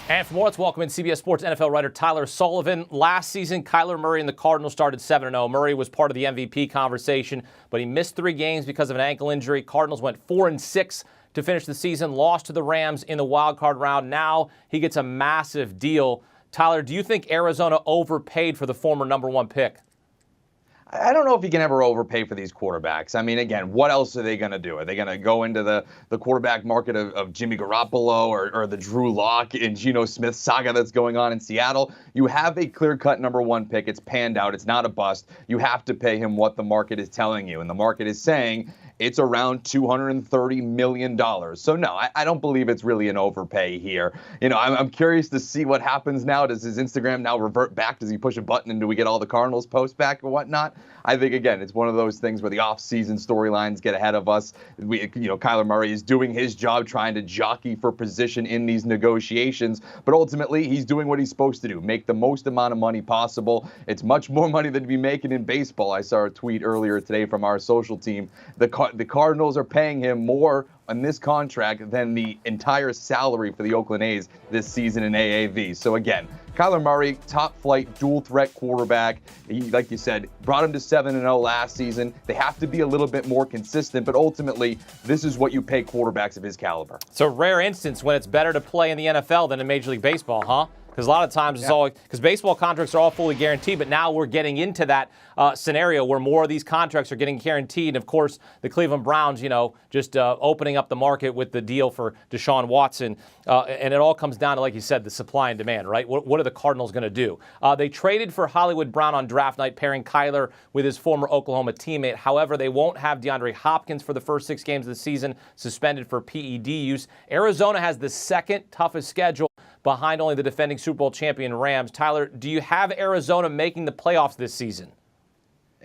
And for more, let's welcome in CBS Sports NFL writer Tyler Sullivan. Last season, Kyler Murray and the Cardinals started 7-0. Murray was part of the MVP conversation, but he missed 3 games because of an ankle injury. Cardinals went 4-6 to finish the season, lost to the Rams in the wild card round. Now he gets a massive deal. Tyler, do you think Arizona overpaid for the former #1 pick? I don't know if you can ever overpay for these quarterbacks. I mean, again, what else are they going to do? Are they going to go into the quarterback market of Jimmy Garoppolo or the Drew Lock and Geno Smith saga that's going on in Seattle? You have a clear-cut #1 pick. It's panned out. It's not a bust. You have to pay him what the market is telling you. And the market is saying it's around $230 million. So, no, I don't believe it's really an overpay here. You know, I'm curious to see what happens now. Does his Instagram now revert back? Does he push a button and do we get all the Cardinals posts back or whatnot? I think, again, it's one of those things where the off-season storylines get ahead of us. Kyler Murray is doing his job trying to jockey for position in these negotiations, but ultimately he's doing what he's supposed to do, make the most amount of money possible. It's much more money than to be making in baseball. I saw a tweet earlier today from our social team. The Cardinals are paying him more on this contract than the entire salary for the Oakland A's this season in AAV. So again, Kyler Murray, top flight, dual threat quarterback. He, like you said, brought him to 7-0 last season. They have to be a little bit more consistent, but ultimately, this is what you pay quarterbacks of his caliber. It's a rare instance when it's better to play in the NFL than in Major League Baseball, huh? Because a lot of times it's all because baseball contracts are all fully guaranteed, but now we're getting into that scenario where more of these contracts are getting guaranteed. And of course, the Cleveland Browns, just opening up the market with the deal for Deshaun Watson. And it all comes down to, like you said, the supply and demand, right? What are the Cardinals going to do? They traded for Hollywood Brown on draft night, pairing Kyler with his former Oklahoma teammate. However, they won't have DeAndre Hopkins for the first 6 games of the season, suspended for PED use. Arizona has the second toughest schedule, behind only the defending Super Bowl champion Rams. Tyler, do you have Arizona making the playoffs this season?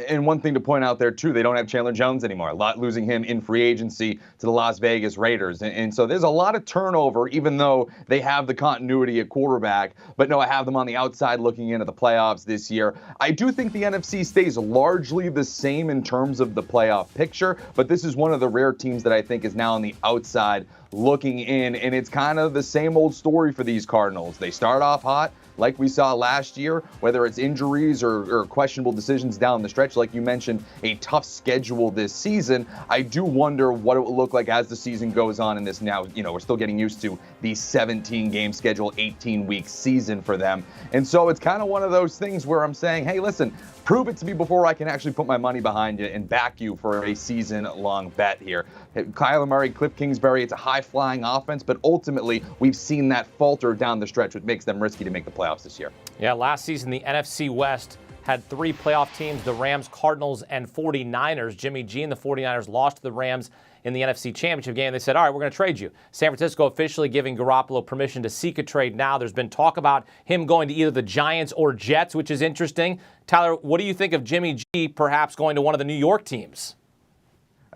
And one thing to point out there, too, they don't have Chandler Jones anymore, losing him in free agency to the Las Vegas Raiders. And so there's a lot of turnover, even though they have the continuity at quarterback. But no, I have them on the outside looking into the playoffs this year. I do think the NFC stays largely the same in terms of the playoff picture, but this is one of the rare teams that I think is now on the outside looking in, and it's kind of the same old story for these Cardinals. They start off hot, like we saw last year, whether it's injuries or questionable decisions down the stretch. Like you mentioned, a tough schedule this season. I do wonder what it will look like as the season goes on in this now. We're still getting used to the 17-game schedule, 18-week season for them. And so it's kind of one of those things where I'm saying, hey, listen, prove it to me before I can actually put my money behind you and back you for a season-long bet here. Kyler Murray, Cliff Kingsbury, it's a high-flying offense, but ultimately we've seen that falter down the stretch, which makes them risky to make the playoffs this year. Yeah, last season the NFC West had 3 playoff teams, the Rams, Cardinals, and 49ers. Jimmy G and the 49ers lost to the Rams in the NFC Championship game. They said, all right, we're going to trade you. San Francisco officially giving Garoppolo permission to seek a trade now. There's been talk about him going to either the Giants or Jets, which is interesting. Tyler, what do you think of Jimmy G perhaps going to one of the New York teams?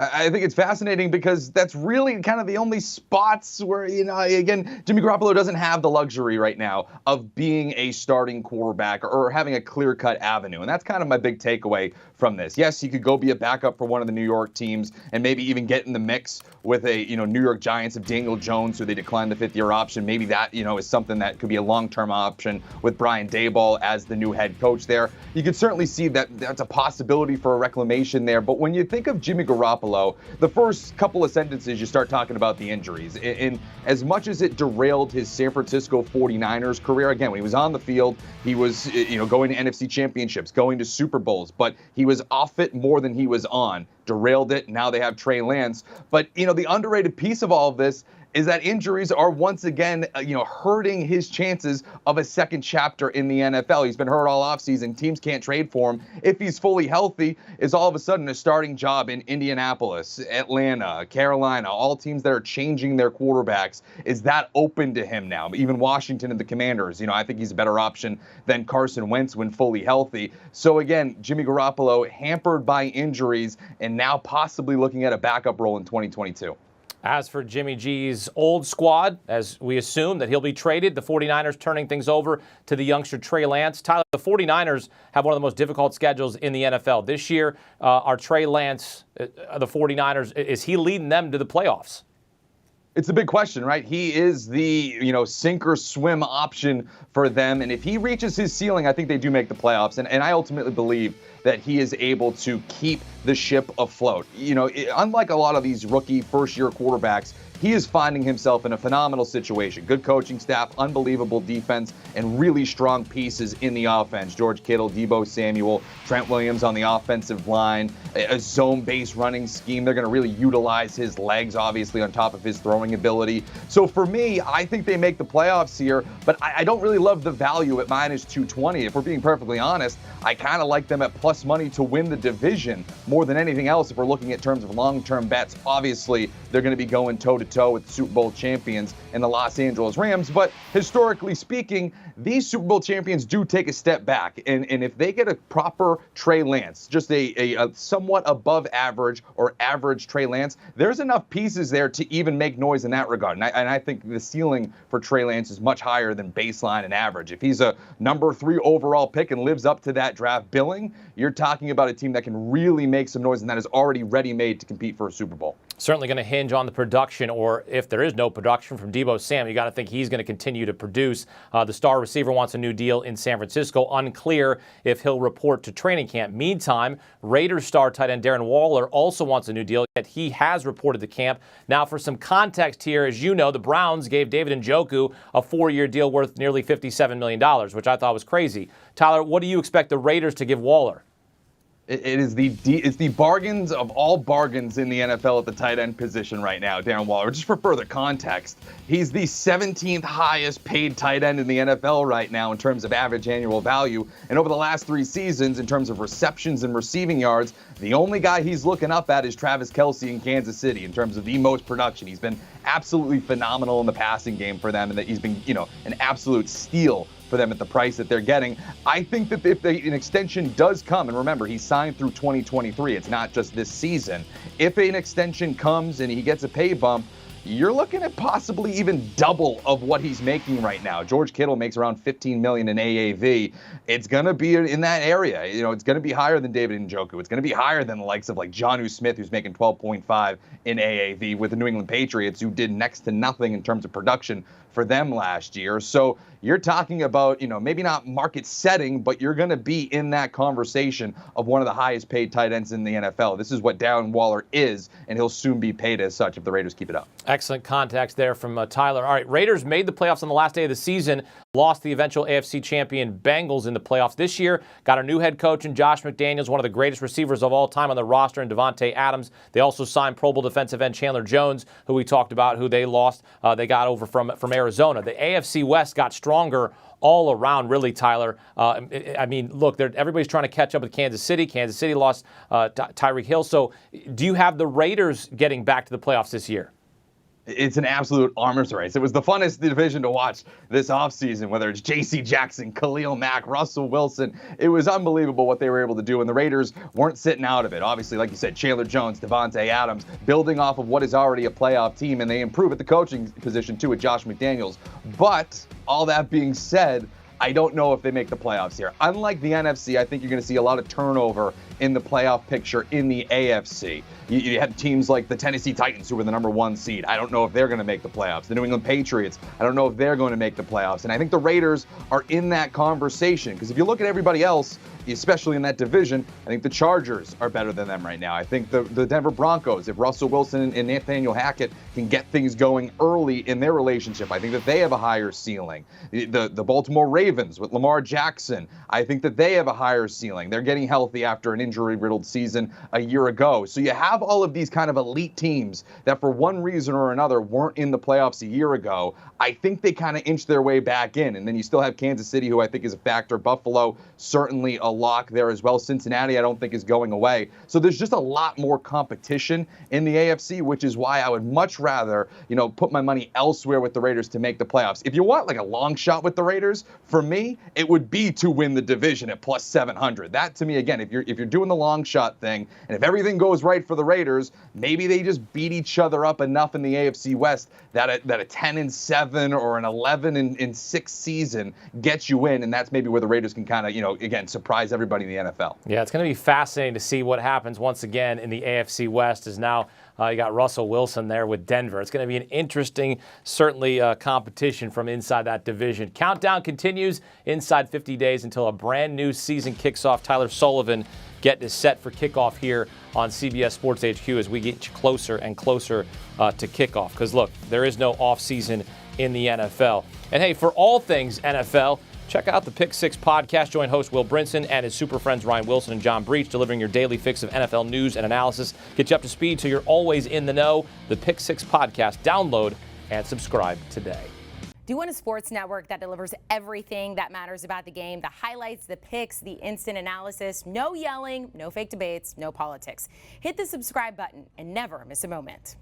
I think it's fascinating because that's really kind of the only spots where, again, Jimmy Garoppolo doesn't have the luxury right now of being a starting quarterback or having a clear-cut avenue. And that's kind of my big takeaway from this. Yes, he could go be a backup for one of the New York teams and maybe even get in the mix with a, New York Giants of Daniel Jones, who they declined the 5th-year option. Maybe that, is something that could be a long-term option with Brian Daboll as the new head coach there. You could certainly see that that's a possibility for a reclamation there. But when you think of Jimmy Garoppolo, the first couple of sentences, you start talking about the injuries. And as much as it derailed his San Francisco 49ers career, again, when he was on the field, he was, going to NFC championships, going to Super Bowls, but he was off it more than he was on. Derailed it. Now they have Trey Lance. But, the underrated piece of all of this is that injuries are once again, hurting his chances of a second chapter in the NFL. He's been hurt all offseason. Teams can't trade for him. If he's fully healthy, is all of a sudden a starting job in Indianapolis, Atlanta, Carolina, all teams that are changing their quarterbacks. Is that open to him now? Even Washington and the Commanders, I think he's a better option than Carson Wentz when fully healthy. So again, Jimmy Garoppolo hampered by injuries and now possibly looking at a backup role in 2022. As for Jimmy G's old squad, as we assume that he'll be traded, the 49ers turning things over to the youngster Trey Lance. Tyler, the 49ers have one of the most difficult schedules in the NFL. This year, are Trey Lance, the 49ers, is he leading them to the playoffs? it's a big question, right? He is the, sink or swim option for them. And if he reaches his ceiling, I think they do make the playoffs. And I ultimately believe that he is able to keep the ship afloat. Unlike a lot of these rookie first-year quarterbacks, he is finding himself in a phenomenal situation. Good coaching staff, unbelievable defense, and really strong pieces in the offense. George Kittle, Deebo Samuel, Trent Williams on the offensive line, a zone-based running scheme. They're going to really utilize his legs, obviously, on top of his throwing ability. So for me, I think they make the playoffs here, but I don't really love the value at minus 220. If we're being perfectly honest, I kind of like them at plus money to win the division more than anything else if we're looking at terms of long-term bets. Obviously, they're going to be going toe-to-toe with the Super Bowl champions and the Los Angeles Rams, but historically speaking, these Super Bowl champions do take a step back, and if they get a proper Trey Lance, just a somewhat above average or average Trey Lance, there's enough pieces there to even make noise in that regard, and I think the ceiling for Trey Lance is much higher than baseline and average. If he's a number 3 overall pick and lives up to that draft billing, you're talking about a team that can really make some noise and that is already ready-made to compete for a Super Bowl. Certainly going to hinge on the production, or if there is no production from Deebo Samuel, you got to think he's going to continue to produce. The star receiver wants a new deal in San Francisco. Unclear if he'll report to training camp. Meantime, Raiders star tight end Darren Waller also wants a new deal, yet he has reported to camp. Now, for some context here, as you know, the Browns gave David Njoku a 4-year deal worth nearly $57 million, which I thought was crazy. Tyler, what do you expect the Raiders to give Waller? It's the bargains of all bargains in the NFL at the tight end position right now, Darren Waller. Just for further context, he's the 17th highest paid tight end in the NFL right now in terms of average annual value. And over the last 3 seasons, in terms of receptions and receiving yards, the only guy he's looking up at is Travis Kelce in Kansas City in terms of the most production. He's been absolutely phenomenal in the passing game for them, and that he's been, an absolute steal for them at the price that they're getting. I think that if an extension does come, and remember, he's signed through 2023, it's not just this season. If an extension comes and he gets a pay bump, you're looking at possibly even double of what he's making right now. George Kittle makes around $15 million in AAV. It's going to be in that area. It's going to be higher than David Njoku. It's going to be higher than the likes of like Jonnu Smith, who's making 12.5 in AAV with the New England Patriots, who did next to nothing in terms of production for them last year. So you're talking about, maybe not market setting, but you're going to be in that conversation of one of the highest paid tight ends in the NFL. This is what Darren Waller is, and he'll soon be paid as such if the Raiders keep it up. Excellent context there from Tyler. All right, Raiders made the playoffs on the last day of the season, lost the eventual AFC champion Bengals in the playoffs this year, got a new head coach in Josh McDaniels, one of the greatest receivers of all time on the roster, in Devontae Adams. They also signed Pro Bowl defensive end Chandler Jones, who we talked about, who they lost. They got over from Arizona. The AFC West got stronger all around, really, Tyler. Look, everybody's trying to catch up with Kansas City. Kansas City lost Tyreek Hill. So do you have the Raiders getting back to the playoffs this year? It's an absolute arms race. It was the funnest division to watch this offseason, whether it's J.C. Jackson, Khalil Mack, Russell Wilson. It was unbelievable what they were able to do, and the Raiders weren't sitting out of it. Obviously, like you said, Chandler Jones, Devontae Adams, building off of what is already a playoff team, and they improve at the coaching position, too, with Josh McDaniels. But all that being said, I don't know if they make the playoffs here. Unlike the NFC, I think you're going to see a lot of turnover in the playoff picture in the AFC. You had teams like the Tennessee Titans, who were the number 1 seed. I don't know if they're going to make the playoffs. The New England Patriots, I don't know if they're going to make the playoffs. And I think the Raiders are in that conversation, because if you look at everybody else, especially in that division, I think the Chargers are better than them right now. I think the Denver Broncos, if Russell Wilson and Nathaniel Hackett can get things going early in their relationship, I think that they have a higher ceiling. The Baltimore Ravens with Lamar Jackson, I think that they have a higher ceiling. They're getting healthy after an injury-riddled season a year ago. So you have all of these kind of elite teams that for one reason or another weren't in the playoffs a year ago. I think they kind of inched their way back in. And then you still have Kansas City, who I think is a factor. Buffalo, certainly a lock there as well. Cincinnati, I don't think is going away. So there's just a lot more competition in the AFC, which is why I would much rather, put my money elsewhere with the Raiders to make the playoffs. If you want like a long shot with the Raiders, for me, it would be to win the division at plus 700. That to me, again, if you're doing the long shot thing, and if everything goes right for the Raiders, maybe they just beat each other up enough in the AFC West that a 10-7 or an 11-6 season gets you in, and that's maybe where the Raiders can kind of, again, surprise everybody in the NFL. Yeah, it's going to be fascinating to see what happens once again in the AFC West, as now You got Russell Wilson there with Denver. It's going to be an interesting, certainly, competition from inside that division. Countdown continues inside 50 days until a brand new season kicks off. Tyler Sullivan getting set for kickoff here on CBS Sports HQ as we get closer and closer to kickoff. Because, look, there is no offseason in the NFL. And, hey, for all things NFL, check out the Pick Six podcast. Join host Will Brinson and his super friends Ryan Wilson and John Breach, delivering your daily fix of NFL news and analysis. Get you up to speed so you're always in the know. The Pick Six podcast. Download and subscribe today. Do you want a sports network that delivers everything that matters about the game? The highlights, the picks, the instant analysis. No yelling, no fake debates, no politics. Hit the subscribe button and never miss a moment.